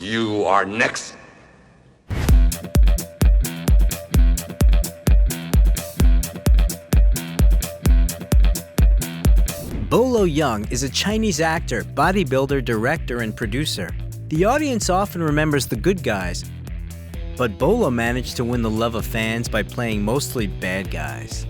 You are next. Bolo Yeung is a Chinese actor, bodybuilder, director, and producer. The audience often remembers the good guys, but Bolo managed to win the love of fans by playing mostly bad guys.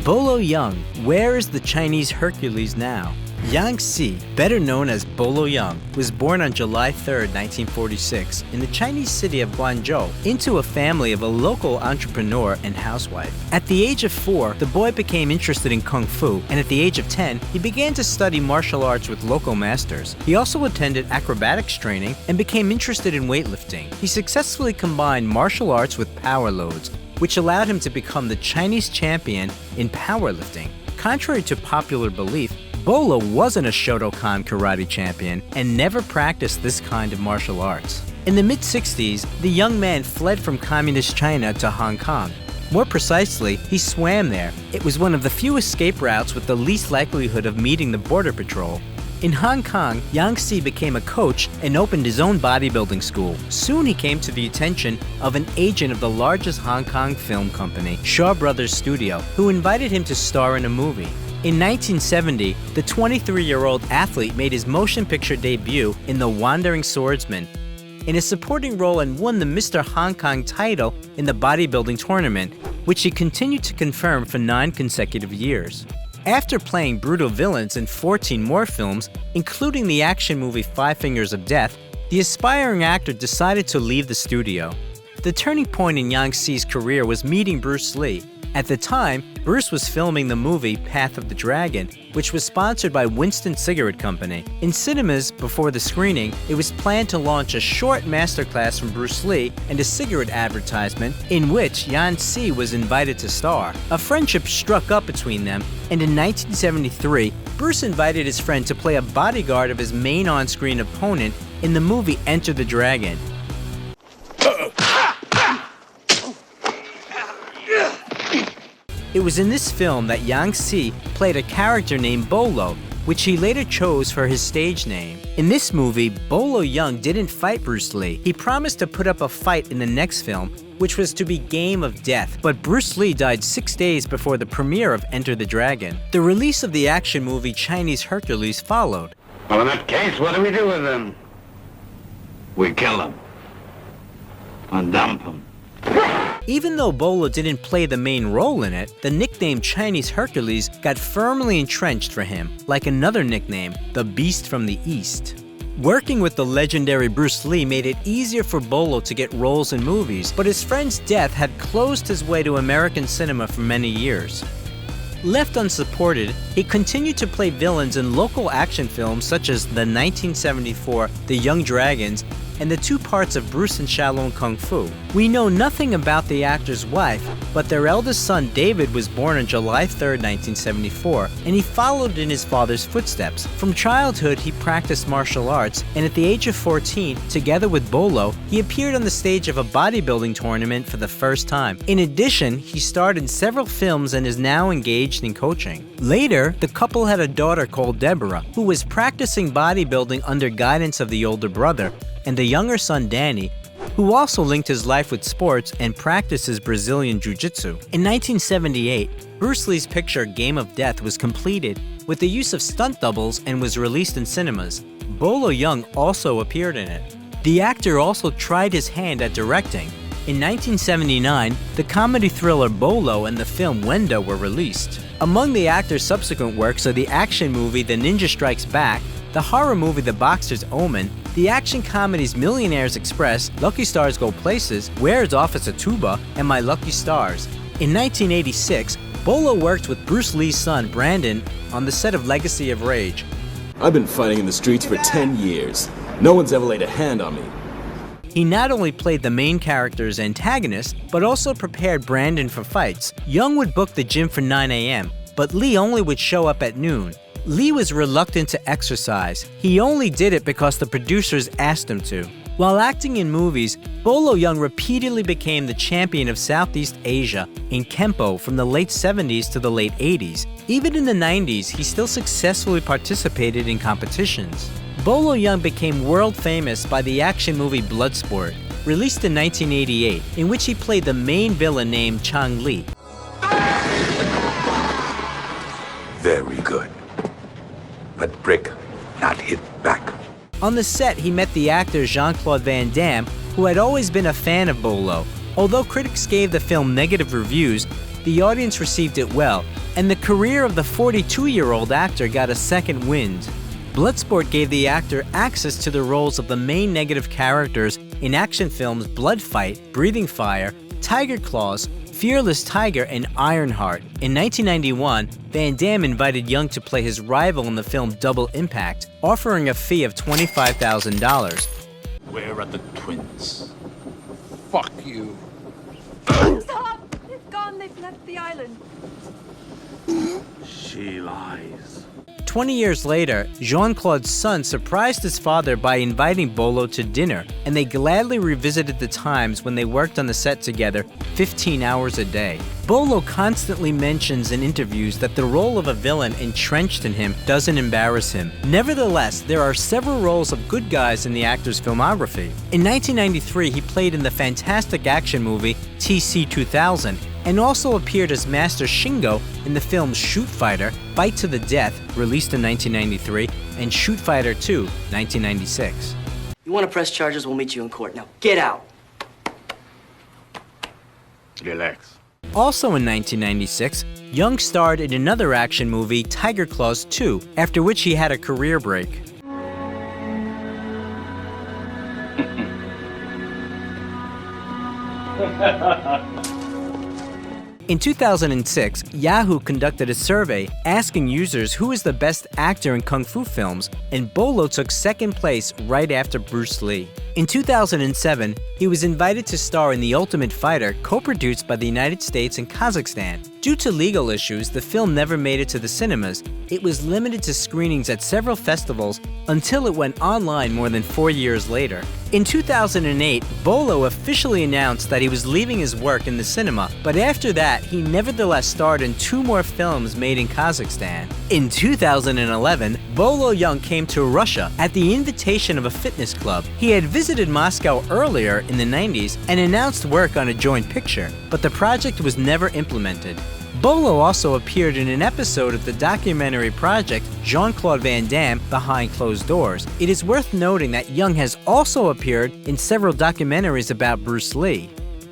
Bolo Yeung, where is the Chinese Hercules now? Yang Si, better known as Bolo Yeung, was born on July 3, 1946, in the Chinese city of Guangzhou, into a family of a local entrepreneur and housewife. At the age of 4, the boy became interested in Kung Fu, and at the age of 10, he began to study martial arts with local masters. He also attended acrobatics training and became interested in weightlifting. He successfully combined martial arts with power loads, which allowed him to become the Chinese champion in powerlifting. Contrary to popular belief, Bolo wasn't a Shotokan karate champion and never practiced this kind of martial arts. In the mid-60s, the young man fled from communist China to Hong Kong. More precisely, he swam there. It was one of the few escape routes with the least likelihood of meeting the border patrol. In Hong Kong, Yang Si became a coach and opened his own bodybuilding school. Soon he came to the attention of an agent of the largest Hong Kong film company, Shaw Brothers Studio, who invited him to star in a movie. In 1970, the 23-year-old athlete made his motion picture debut in The Wandering Swordsman, in a supporting role, and won the Mr. Hong Kong title in the bodybuilding tournament, which he continued to confirm for 9 consecutive years. After playing brutal villains in 14 more films, including the action movie 5 Fingers of Death, the aspiring actor decided to leave the studio. The turning point in Yang Si's career was meeting Bruce Lee. At the time, Bruce was filming the movie Path of the Dragon, which was sponsored by Winston Cigarette Company. In cinemas, before the screening, it was planned to launch a short masterclass from Bruce Lee and a cigarette advertisement in which Yang Si was invited to star. A friendship struck up between them, and in 1973, Bruce invited his friend to play a bodyguard of his main on-screen opponent in the movie Enter the Dragon. It was in this film that Yang Si played a character named Bolo, which he later chose for his stage name. In this movie, Bolo Yeung didn't fight Bruce Lee. He promised to put up a fight in the next film, which was to be Game of Death, but Bruce Lee died 6 days before the premiere of Enter the Dragon. The release of the action movie Chinese Hercules followed. Well, in that case, what do we do with them? We kill them. And dump them. Even though Bolo didn't play the main role in it, the nickname Chinese Hercules got firmly entrenched for him, like another nickname, the Beast from the East. Working with the legendary Bruce Lee made it easier for Bolo to get roles in movies, but his friend's death had closed his way to American cinema for many years. Left unsupported, he continued to play villains in local action films such as the 1974 The Young Dragons and the 2 parts of Bruce and Shaolin Kung Fu. We know nothing about the actor's wife, but their eldest son David was born on July 3, 1974, and he followed in his father's footsteps. From childhood, he practiced martial arts, and at the age of 14, together with Bolo, he appeared on the stage of a bodybuilding tournament for the first time. In addition, he starred in several films and is now engaged in coaching. Later, the couple had a daughter called Deborah, who was practicing bodybuilding under guidance of the older brother, and the younger son Danny, who also linked his life with sports and practices Brazilian Jiu-Jitsu. In 1978, Bruce Lee's picture Game of Death was completed with the use of stunt doubles and was released in cinemas. Bolo Yeung also appeared in it. The actor also tried his hand at directing. In 1979, the comedy thriller Bolo and the film Wendo were released. Among the actor's subsequent works are the action movie The Ninja Strikes Back, the horror movie The Boxer's Omen, the action comedies Millionaire's Express, Lucky Stars Go Places, Where's Officer Tuba, and My Lucky Stars. In 1986, Bolo worked with Bruce Lee's son Brandon on the set of Legacy of Rage. I've been fighting in the streets for 10 years. No one's ever laid a hand on me. He not only played the main character's antagonist, but also prepared Brandon for fights. Yeung would book the gym for 9 a.m., but Lee only would show up at noon. Lee was reluctant to exercise. He only did it because the producers asked him to. While acting in movies, Bolo Yeung repeatedly became the champion of Southeast Asia in Kempo from the late 70s to the late 80s. Even in the 90s, he still successfully participated in competitions. Bolo Yeung became world famous by the action movie Bloodsport, released in 1988, in which he played the main villain named Chang Li. Very good. But break, not hit back. On the set, he met the actor Jean-Claude Van Damme, who had always been a fan of Bolo. Although critics gave the film negative reviews, the audience received it well, and the career of the 42-year-old actor got a second wind. Bloodsport gave the actor access to the roles of the main negative characters in action films Blood Fight, Breathing Fire, Tiger Claws, Fearless Tiger, and Ironheart. In 1991, Van Damme invited Yeung to play his rival in the film Double Impact, offering a fee of $25,000. Where are the twins? Fuck you. Stop! They've gone. They've left the island. She lies. 20 years later, Jean-Claude's son surprised his father by inviting Bolo to dinner, and they gladly revisited the times when they worked on the set together 15 hours a day. Bolo constantly mentions in interviews that the role of a villain entrenched in him doesn't embarrass him. Nevertheless, there are several roles of good guys in the actor's filmography. In 1993, he played in the fantastic action movie TC-2000, and also appeared as Master Shingo in the films Shoot Fighter, Fight to the Death, released in 1993, and Shoot Fighter 2, 1996. You want to press charges, we'll meet you in court. Now, get out. Relax. Also in 1996, Yeung starred in another action movie, Tiger Claws 2, after which he had a career break. In 2006, Yahoo conducted a survey asking users who is the best actor in kung fu films, and Bolo took second place right after Bruce Lee. In 2007, he was invited to star in The Ultimate Fighter, co-produced by the United States and Kazakhstan. Due to legal issues, the film never made it to the cinemas. It was limited to screenings at several festivals until it went online more than 4 years later. In 2008, Bolo officially announced that he was leaving his work in the cinema, but after that, he nevertheless starred in 2 more films made in Kazakhstan. In 2011, Bolo Yeung came to Russia at the invitation of a fitness club. He had visited Moscow earlier in the 90s and announced work on a joint picture, but the project was never implemented. Bolo also appeared in an episode of the documentary project Jean-Claude Van Damme Behind Closed Doors. It is worth noting that Yeung has also appeared in several documentaries about Bruce Lee.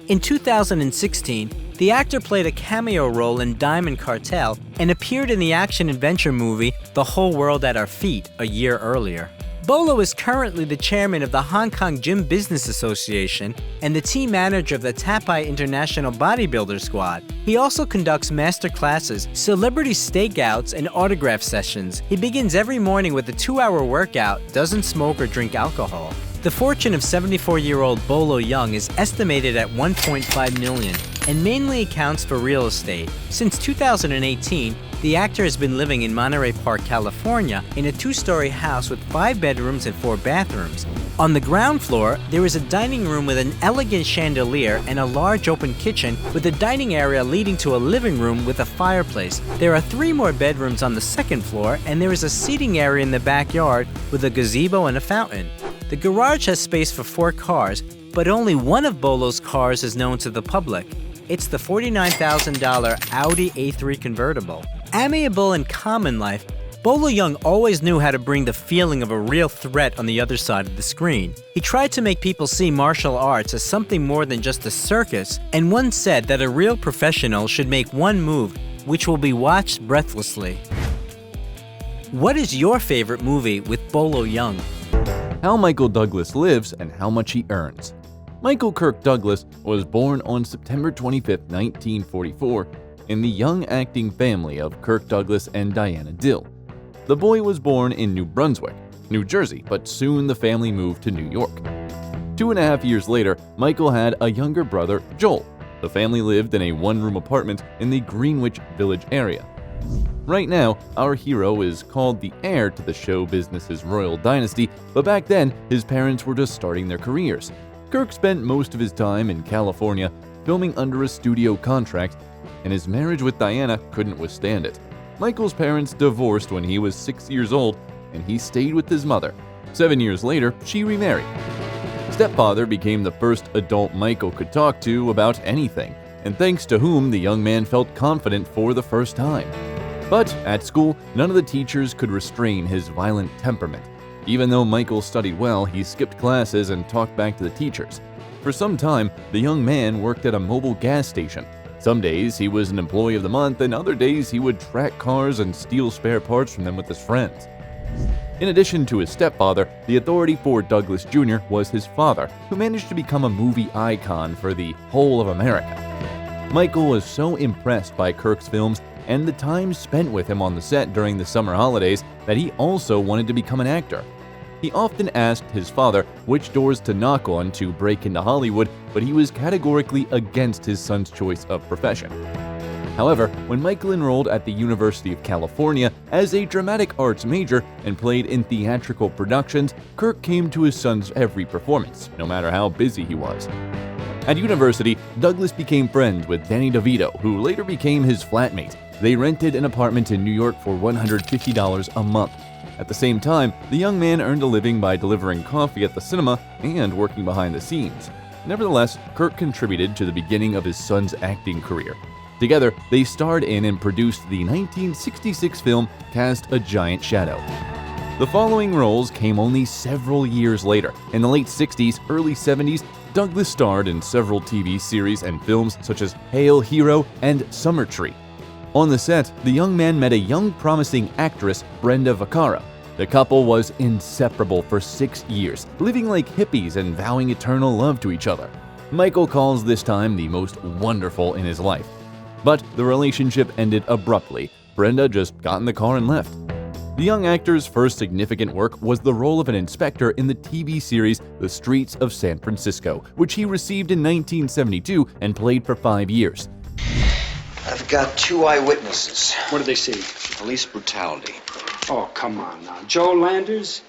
In 2016, the actor played a cameo role in Diamond Cartel and appeared in the action-adventure movie The Whole World at Our Feet a year earlier. Bolo is currently the chairman of the Hong Kong Gym Business Association and the team manager of the Tapai International Bodybuilder Squad. He also conducts master classes, celebrity stakeouts, and autograph sessions. He begins every morning with a 2-hour workout, doesn't smoke or drink alcohol. The fortune of 74-year-old Bolo Yeung is estimated at $1.5 million and mainly accounts for real estate. Since 2018, the actor has been living in Monterey Park, California, in a 2-story house with 5 bedrooms and 4 bathrooms. On the ground floor, there is a dining room with an elegant chandelier and a large open kitchen with a dining area leading to a living room with a fireplace. There are 3 more bedrooms on the 2nd floor, and there is a seating area in the backyard with a gazebo and a fountain. The garage has space for 4 cars, but only one of Bolo's cars is known to the public. It's the $49,000 Audi A3 convertible. Amiable in common life, Bolo Yeung always knew how to bring the feeling of a real threat on the other side of the screen. He tried to make people see martial arts as something more than just a circus, and once said that a real professional should make one move which will be watched breathlessly. What is your favorite movie with Bolo Yeung? How Michael Douglas lives and how much he earns. Michael Kirk Douglas was born on September 25, 1944, in the young acting family of Kirk Douglas and Diana Dill. The boy was born in New Brunswick, New Jersey, but soon the family moved to New York. 2.5 years later, Michael had a younger brother, Joel. The family lived in a 1-room apartment in the Greenwich Village area. Right now, our hero is called the heir to the show business's royal dynasty, but back then, his parents were just starting their careers. Kirk spent most of his time in California filming under a studio contract, and his marriage with Diana couldn't withstand it. Michael's parents divorced when he was 6 years old, and he stayed with his mother. 7 years later, she remarried. Stepfather became the first adult Michael could talk to about anything, and thanks to whom the young man felt confident for the first time. But at school, none of the teachers could restrain his violent temperament. Even though Michael studied well, he skipped classes and talked back to the teachers. For some time, the young man worked at a mobile gas station. Some days he was an employee of the month, and other days he would track cars and steal spare parts from them with his friends. In addition to his stepfather, the authority for Douglas Jr. was his father, who managed to become a movie icon for the whole of America. Michael was so impressed by Kirk's films and the time spent with him on the set during the summer holidays that he also wanted to become an actor. He often asked his father which doors to knock on to break into Hollywood, but he was categorically against his son's choice of profession. However, when Michael enrolled at the University of California as a dramatic arts major and played in theatrical productions, Kirk came to his son's every performance, no matter how busy he was. At university, Douglas became friends with Danny DeVito, who later became his flatmate. They rented an apartment in New York for $150 a month. At the same time, the young man earned a living by delivering coffee at the cinema and working behind the scenes. Nevertheless, Kirk contributed to the beginning of his son's acting career. Together, they starred in and produced the 1966 film Cast a Giant Shadow. The following roles came only several years later. In the late 60s, early 70s, Douglas starred in several TV series and films such as Hail Hero and Summer Tree. On the set, the young man met a young promising actress, Brenda Vaccaro. The couple was inseparable for 6 years, living like hippies and vowing eternal love to each other. Michael calls this time the most wonderful in his life. But the relationship ended abruptly. Brenda just got in the car and left. The young actor's first significant work was the role of an inspector in the TV series The Streets of San Francisco, which he received in 1972 and played for 5 years. I've got 2 eyewitnesses. What did they see? Police brutality. Oh, come on now. Joe Landers?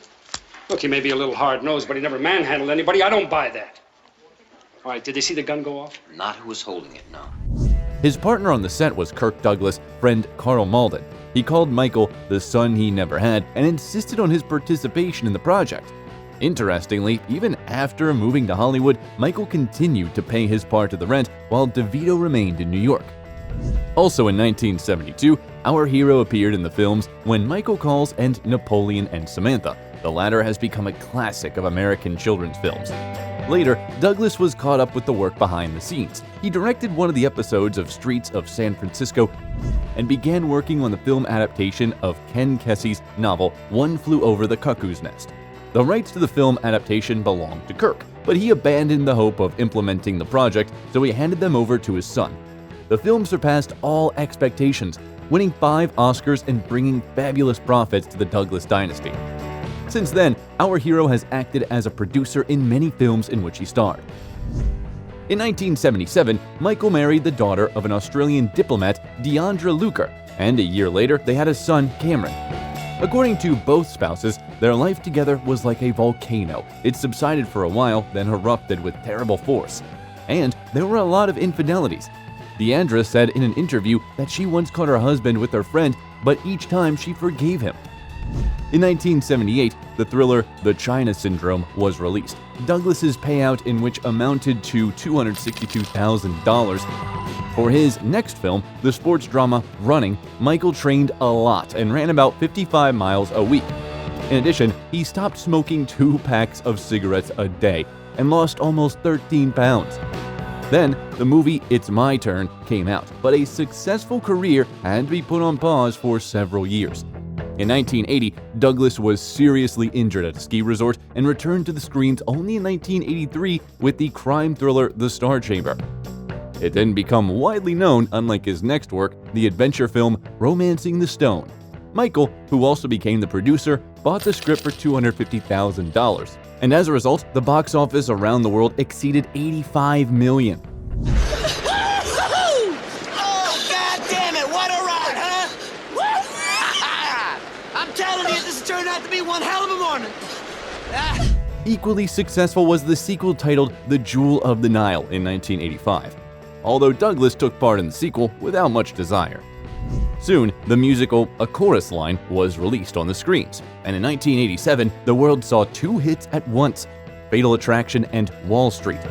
Look, he may be a little hard-nosed, but he never manhandled anybody. I don't buy that. All right, did they see the gun go off? Not who was holding it, no. His partner on the set was Kirk Douglas' friend Carl Malden. He called Michael the son he never had and insisted on his participation in the project. Interestingly, even after moving to Hollywood, Michael continued to pay his part of the rent while DeVito remained in New York. Also in 1972, our hero appeared in the films When Michael Calls and Napoleon and Samantha. The latter has become a classic of American children's films. Later, Douglas was caught up with the work behind the scenes. He directed one of the episodes of Streets of San Francisco and began working on the film adaptation of Ken Kesey's novel One Flew Over the Cuckoo's Nest. The rights to the film adaptation belonged to Kirk, but he abandoned the hope of implementing the project, so he handed them over to his son. The film surpassed all expectations, winning 5 Oscars and bringing fabulous profits to the Douglas dynasty. Since then, our hero has acted as a producer in many films in which he starred. In 1977, Michael married the daughter of an Australian diplomat, Deandra Luker, and a year later they had a son, Cameron. According to both spouses, their life together was like a volcano. It subsided for a while, then erupted with terrible force. And there were a lot of infidelities. Deandra said in an interview that she once caught her husband with her friend, but each time she forgave him. In 1978, the thriller The China Syndrome was released. Douglas's payout in which amounted to $262,000. For his next film, the sports drama Running, Michael trained a lot and ran about 55 miles a week. In addition, he stopped smoking 2 packs of cigarettes a day and lost almost 13 pounds. Then, the movie It's My Turn came out, but a successful career had to be put on pause for several years. In 1980, Douglas was seriously injured at a ski resort and returned to the screens only in 1983 with the crime thriller The Star Chamber. It then became widely known, unlike his next work, the adventure film Romancing the Stone. Michael, who also became the producer, bought the script for $250,000. And as a result, the box office around the world exceeded $85 million. Oh, God damn it, what a ride, huh? telling you, this has turned out to be one hell of a morning. Equally successful was the sequel titled The Jewel of the Nile in 1985, although Douglas took part in the sequel without much desire. Soon, the musical A Chorus Line was released on the screens, and in 1987, the world saw two hits at once, Fatal Attraction and Wall Street.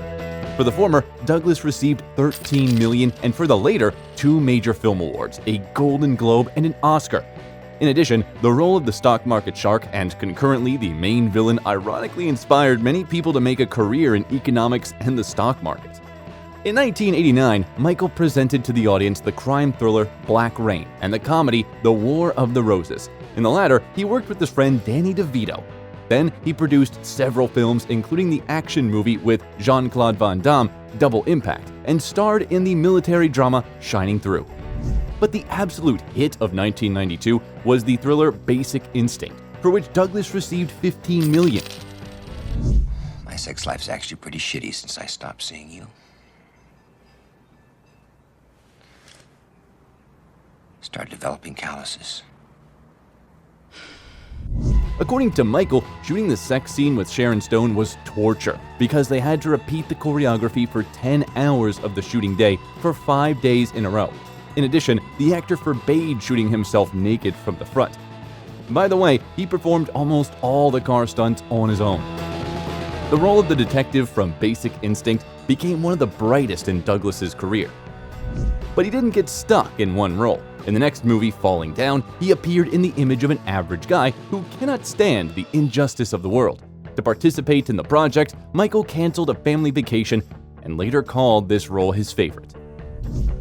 For the former, Douglas received $13 million, and for the later, 2 major film awards, a Golden Globe and an Oscar. In addition, the role of the stock market shark and concurrently the main villain ironically inspired many people to make a career in economics and the stock market. In 1989, Michael presented to the audience the crime thriller Black Rain and the comedy The War of the Roses. In the latter, he worked with his friend Danny DeVito. Then, he produced several films, including the action movie with Jean-Claude Van Damme, Double Impact, and starred in the military drama Shining Through. But the absolute hit of 1992 was the thriller Basic Instinct, for which Douglas received $15 million. My sex life's actually pretty shitty since I stopped seeing you. Started developing calluses. According to Michael, shooting the sex scene with Sharon Stone was torture because they had to repeat the choreography for 10 hours of the shooting day for 5 days in a row. In addition, the actor forbade shooting himself naked from the front. By the way, he performed almost all the car stunts on his own. The role of the detective from Basic Instinct became one of the brightest in Douglas's career. But he didn't get stuck in one role. In the next movie, Falling Down, he appeared in the image of an average guy who cannot stand the injustice of the world. To participate in the project, Michael canceled a family vacation and later called this role his favorite.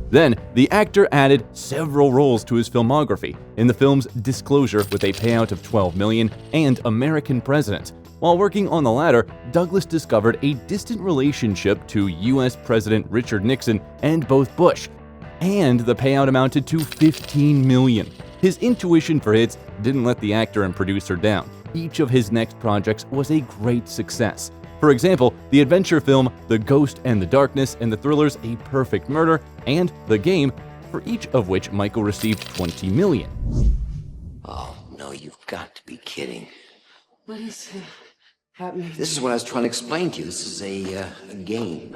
Then, the actor added several roles to his filmography in the films Disclosure with a payout of $12 million and American President. While working on the latter, Douglas discovered a distant relationship to U.S. President Richard Nixon and both Bush, and the payout amounted to $15 million. His intuition for hits didn't let the actor and producer down. Each of his next projects was a great success. For example, the adventure film The Ghost and the Darkness and the thrillers A Perfect Murder and The Game, for each of which Michael received $20 million. Oh, no, you've got to be kidding. What is happening? This is what I was trying to explain to you. This is a game.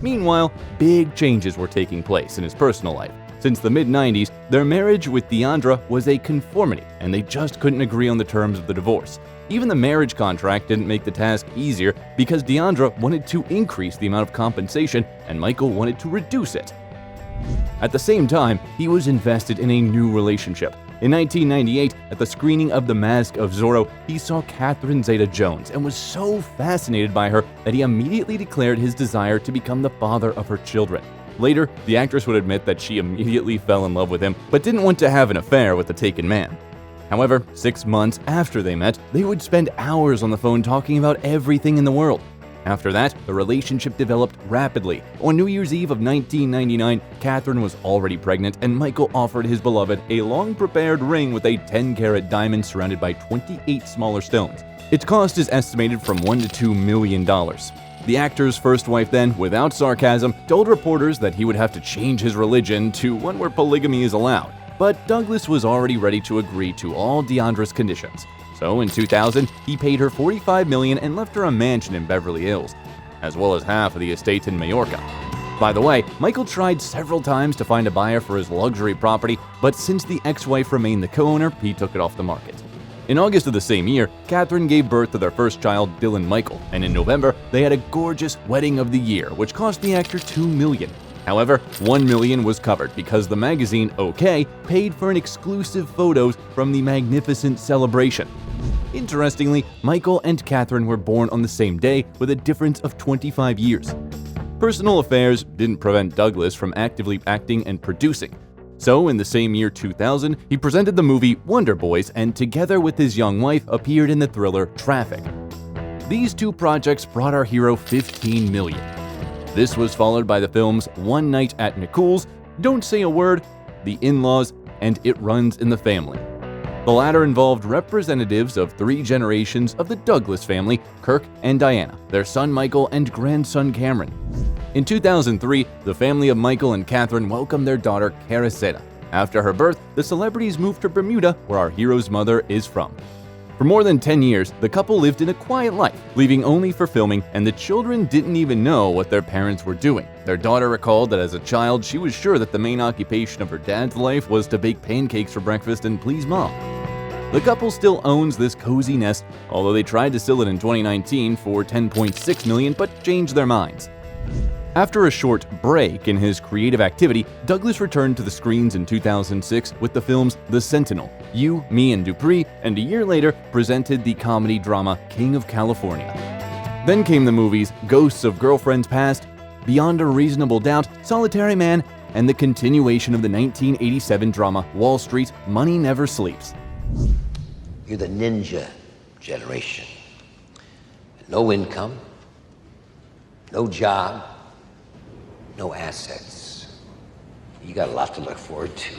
Meanwhile, big changes were taking place in his personal life. Since the mid-90s, their marriage with Deandra was a conformity, and they just couldn't agree on the terms of the divorce. Even the marriage contract didn't make the task easier because Deandra wanted to increase the amount of compensation and Michael wanted to reduce it. At the same time, he was invested in a new relationship. In 1998, at the screening of The Mask of Zorro, he saw Catherine Zeta-Jones and was so fascinated by her that he immediately declared his desire to become the father of her children. Later, the actress would admit that she immediately fell in love with him, but didn't want to have an affair with the taken man. However, 6 months after they met, they would spend hours on the phone talking about everything in the world. After that, the relationship developed rapidly. On New Year's Eve of 1999, Catherine was already pregnant, and Michael offered his beloved a long-prepared ring with a 10-carat diamond surrounded by 28 smaller stones. Its cost is estimated from $1 to $2 million. The actor's first wife then, without sarcasm, told reporters that he would have to change his religion to one where polygamy is allowed. But Douglas was already ready to agree to all Deandra's conditions. So in 2000, he paid her $45 million and left her a mansion in Beverly Hills, as well as half of the estate in Majorca. By the way, Michael tried several times to find a buyer for his luxury property, but since the ex-wife remained the co-owner, he took it off the market. In August of the same year, Catherine gave birth to their first child, Dylan Michael, and in November, they had a gorgeous wedding of the year, which cost the actor $2 million. However, $1 million was covered because the magazine OK paid for an exclusive photos from the magnificent celebration. Interestingly, Michael and Catherine were born on the same day with a difference of 25 years. Personal affairs didn't prevent Douglas from actively acting and producing. So in the same year 2000, he presented the movie Wonder Boys and together with his young wife appeared in the thriller Traffic. These two projects brought our hero $15 million. This was followed by the films One Night at Nicole's, Don't Say a Word, The In-Laws, and It Runs in the Family. The latter involved representatives of 3 generations of the Douglas family, Kirk and Diana, their son Michael, and grandson Cameron. In 2003, the family of Michael and Catherine welcomed their daughter Caraceta. After her birth, the celebrities moved to Bermuda, where our hero's mother is from. For more than 10 years, the couple lived in a quiet life, leaving only for filming, and the children didn't even know what their parents were doing. Their daughter recalled that as a child, she was sure that the main occupation of her dad's life was to bake pancakes for breakfast and please mom. The couple still owns this cozy nest, although they tried to sell it in 2019 for $10.6 million, but changed their minds. After a short break in his creative activity, Douglas returned to the screens in 2006 with the films The Sentinel, You, Me and Dupree, and a year later presented the comedy drama King of California. Then came the movies Ghosts of Girlfriends Past, Beyond a Reasonable Doubt, Solitary Man, and the continuation of the 1987 drama Wall Street, Money Never Sleeps. You're the ninja generation. No income, no job, no assets. You got a lot to look forward to.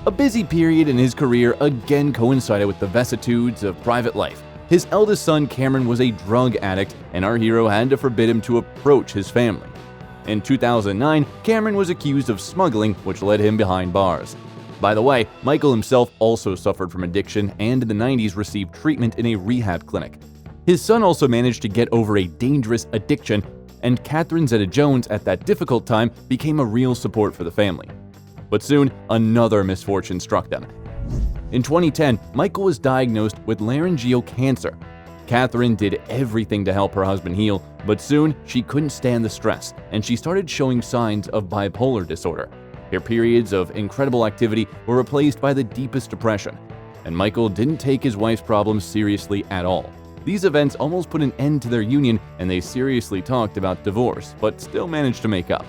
A busy period in his career again coincided with the vicissitudes of private life. His eldest son Cameron was a drug addict, and our hero had to forbid him to approach his family. In 2009, Cameron was accused of smuggling, which led him behind bars. By the way, Michael himself also suffered from addiction and in the 90s received treatment in a rehab clinic. His son also managed to get over a dangerous addiction, and Catherine Zeta-Jones at that difficult time became a real support for the family. But soon, another misfortune struck them. In 2010, Michael was diagnosed with laryngeal cancer. Catherine did everything to help her husband heal, but soon she couldn't stand the stress, and she started showing signs of bipolar disorder. Her periods of incredible activity were replaced by the deepest depression, and Michael didn't take his wife's problems seriously at all. These events almost put an end to their union, and they seriously talked about divorce, but still managed to make up.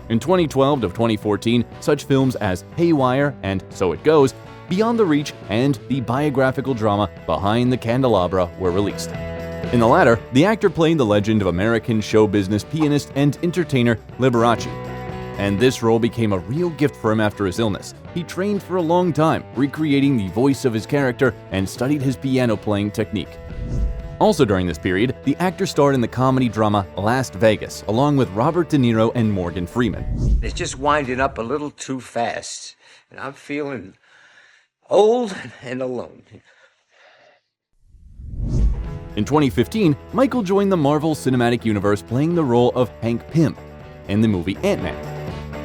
In 2012 to 2014, such films as Haywire and So It Goes, Beyond the Reach, and the biographical drama Behind the Candelabra were released. In the latter, the actor played the legend of American show business pianist and entertainer Liberace. And this role became a real gift for him after his illness. He trained for a long time, recreating the voice of his character and studied his piano playing technique. Also during this period, the actor starred in the comedy drama Las Vegas, along with Robert De Niro and Morgan Freeman. It's just winding up a little too fast, and I'm feeling old and alone. In 2015, Michael joined the Marvel Cinematic Universe playing the role of Hank Pym in the movie Ant-Man.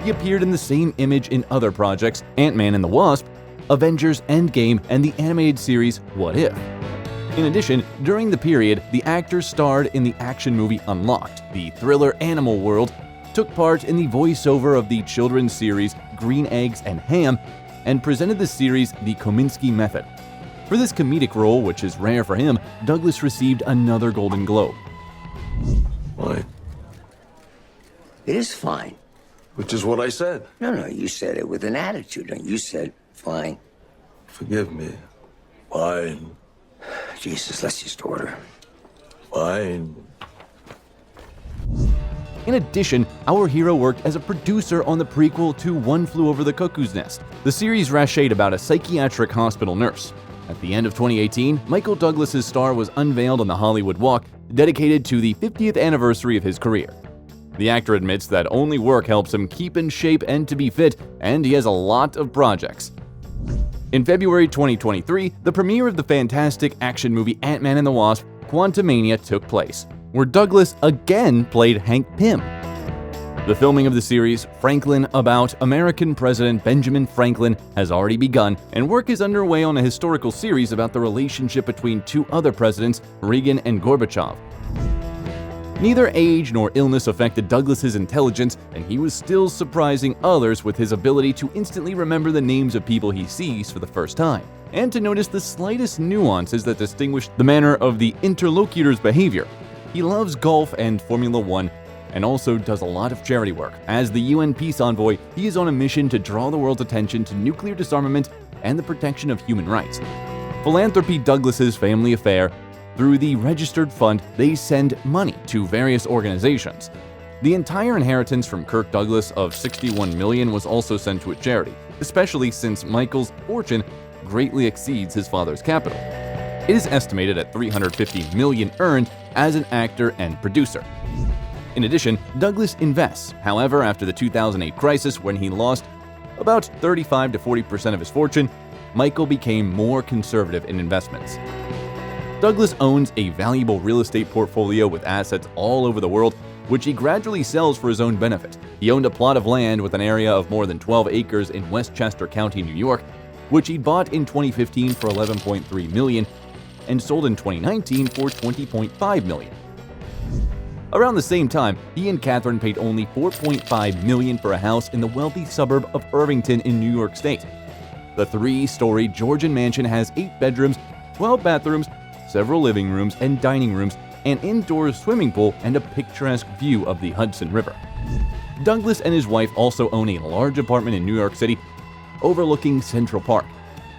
He appeared in the same image in other projects, Ant-Man and the Wasp, Avengers Endgame, and the animated series What If. In addition, during the period, the actor starred in the action movie Unlocked, the thriller Animal World, took part in the voiceover of the children's series Green Eggs and Ham, and presented the series The Kominsky Method. For this comedic role, which is rare for him, Douglas received another Golden Globe. Why? It is fine. Which is what I said. No, you said it with an attitude. And you said, fine. Forgive me. Fine. Jesus, let's just order. Fine. In addition, our hero worked as a producer on the prequel to One Flew Over the Cuckoo's Nest. The series rashade about a psychiatric hospital nurse. At the end of 2018, Michael Douglas's star was unveiled on the Hollywood Walk, dedicated to the 50th anniversary of his career. The actor admits that only work helps him keep in shape and to be fit, and he has a lot of projects. In February 2023, the premiere of the fantastic action movie Ant-Man and the Wasp: Quantumania took place, where Douglas again played Hank Pym. The filming of the series, Franklin, about American President Benjamin Franklin, has already begun, and work is underway on a historical series about the relationship between two other presidents, Reagan and Gorbachev. Neither age nor illness affected Douglas's intelligence, and he was still surprising others with his ability to instantly remember the names of people he sees for the first time, and to notice the slightest nuances that distinguish the manner of the interlocutor's behavior. He loves golf and Formula One, and also does a lot of charity work. As the UN peace envoy, he is on a mission to draw the world's attention to nuclear disarmament and the protection of human rights. Philanthropy Douglas's family affair. Through the registered fund, they send money to various organizations. The entire inheritance from Kirk Douglas of $61 million was also sent to a charity, especially since Michael's fortune greatly exceeds his father's capital. It is estimated at $350 million earned as an actor and producer. In addition, Douglas invests. However, after the 2008 crisis, when he lost about 35 to 40% of his fortune, Michael became more conservative in investments. Douglas owns a valuable real estate portfolio with assets all over the world, which he gradually sells for his own benefit. He owned a plot of land with an area of more than 12 acres in Westchester County, New York, which he bought in 2015 for $11.3 million and sold in 2019 for $20.5 million. Around the same time, he and Catherine paid only $4.5 million for a house in the wealthy suburb of Irvington in New York State. The 3-story Georgian mansion has 8 bedrooms, 12 bathrooms, several living rooms and dining rooms, an indoor swimming pool, and a picturesque view of the Hudson River. Douglas and his wife also own a large apartment in New York City overlooking Central Park.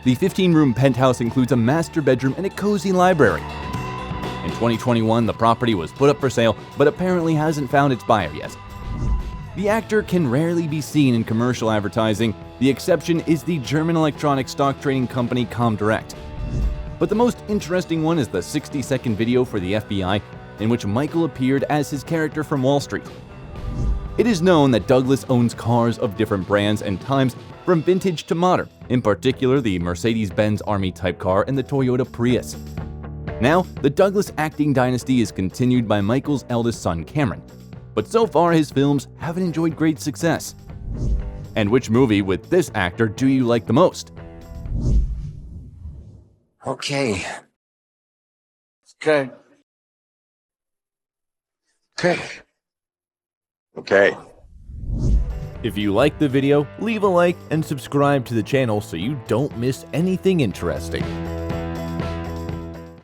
The 15-room penthouse includes a master bedroom and a cozy library. In 2021, the property was put up for sale, but apparently hasn't found its buyer yet. The actor can rarely be seen in commercial advertising. The exception is the German electronic stock trading company Comdirect. But the most interesting one is the 60-second video for the FBI, in which Michael appeared as his character from Wall Street. It is known that Douglas owns cars of different brands and times, from vintage to modern, in particular the Mercedes-Benz Army-type car and the Toyota Prius. Now, the Douglas acting dynasty is continued by Michael's eldest son, Cameron, but so far his films haven't enjoyed great success. And which movie with this actor do you like the most? Okay. Okay. Okay. Okay. If you liked the video, leave a like and subscribe to the channel so you don't miss anything interesting.